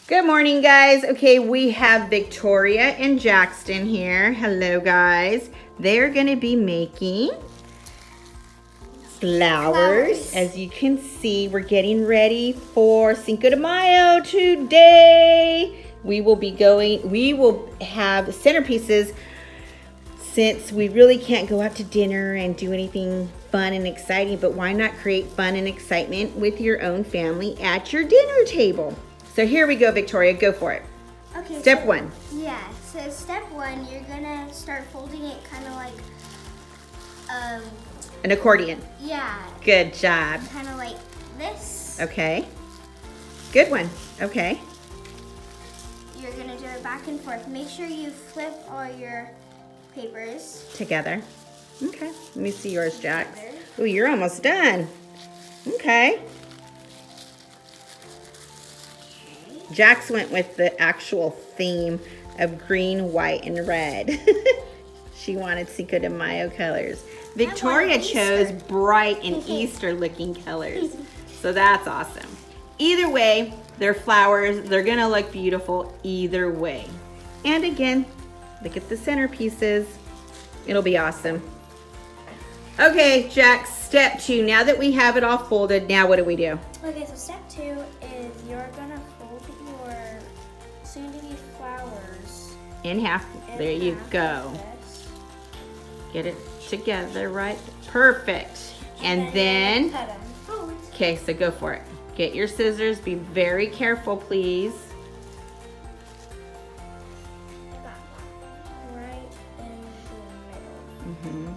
Good morning, guys. Okay, we have Victoria and Jackson here. Hello, guys. They're going to be making flowers. As you can see, we're getting ready for Cinco de Mayo today. We will have centerpieces since we really can't go out to dinner and do anything fun and exciting, but why not create fun and excitement with your own family at your dinner table? So here we go, Victoria, go for it. Okay. Step one. Yeah, so step one, you're gonna start folding it kind of like, An accordion. yeah. Good job. Kind of like this. Okay. Good one. Okay. You're gonna do it back and forth. Make sure you flip all your papers. Together. Okay. Let me see yours, Jax. Oh, you're almost done. Okay. Jax went with the actual theme of green, white, and red. She wanted Cinco de Mayo colors. Victoria chose bright and Easter-looking colors. So that's awesome. Either way, they're flowers. They're going to look beautiful either way. And again, look at the centerpieces. It'll be awesome. Okay, Jax, step two. Now that we have it all folded, now what do we do? Okay, so step two is you're gonna fold your soon-to-be flowers In half. There you go. Get it together, right? Perfect. And then, cut them. okay, so go for it. Get your scissors. Be very careful, please. Right in the middle. Mm-hmm.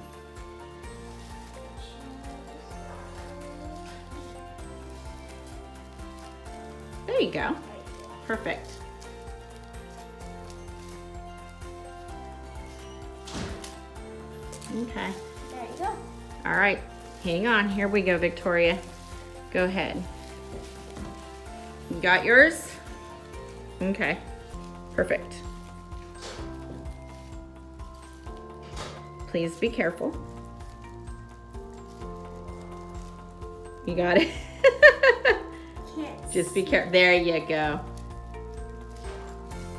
There you go. Perfect. Okay. There you go. All right. Hang on. Here we go, Victoria. Go ahead. You got yours? Okay. Perfect. Please be careful. You got it? Can't Just be careful. There you go.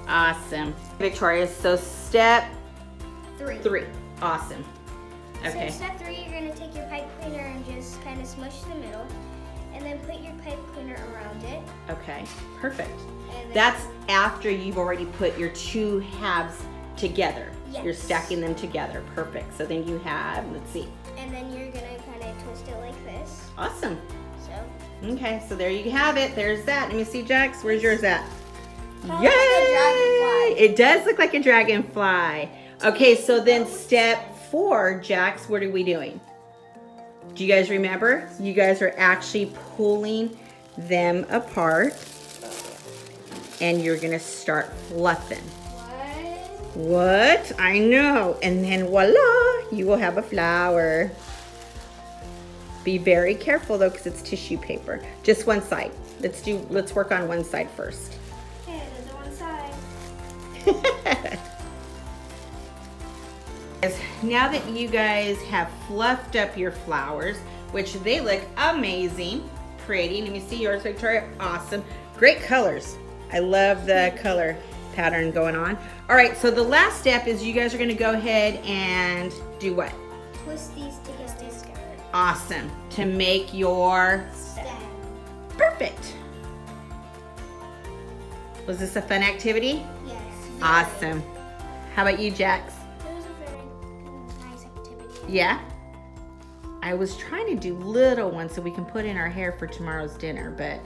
Awesome. Victoria, so step three. Awesome. Okay. So step three, you're gonna take your pipe cleaner and just kind of smush the middle, and then put your pipe cleaner around it. Okay. Perfect. And then That's after you've already put your two halves together. Yes. You're stacking them together. Perfect. So then you have, let's see. And then you're gonna kind of twist it like this. Awesome. So. Okay, so there you have it. There's that. Let me see, Jax. Where's yours at? Kind Yay! of like a dragonfly. It does look like a dragonfly. Okay, so then step 4, Jax, what are we doing? Do you guys remember? You guys are actually pulling them apart and you're gonna start fluffing. What? I know. And then voila, you will have a flower. Be very careful though, because it's tissue paper. Just one side. Let's work on one side first. Okay, there's the one side. Now that you guys have fluffed up your flowers, which they look amazing, pretty. Let me see yours, Victoria. Awesome. Great colors. I love the color pattern going on. All right, so the last step is you guys are gonna go ahead and do what? Twist these together. Awesome. To make your Stem. perfect. Was this a fun activity? Yes. Awesome. How about you, Jax? It was a very nice activity. Yeah? I was trying to do little ones so we can put in our hair for tomorrow's dinner, but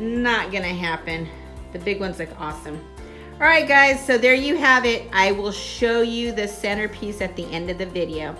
not gonna happen. The big ones look awesome. All right, guys, so there you have it. I will show you the centerpiece at the end of the video.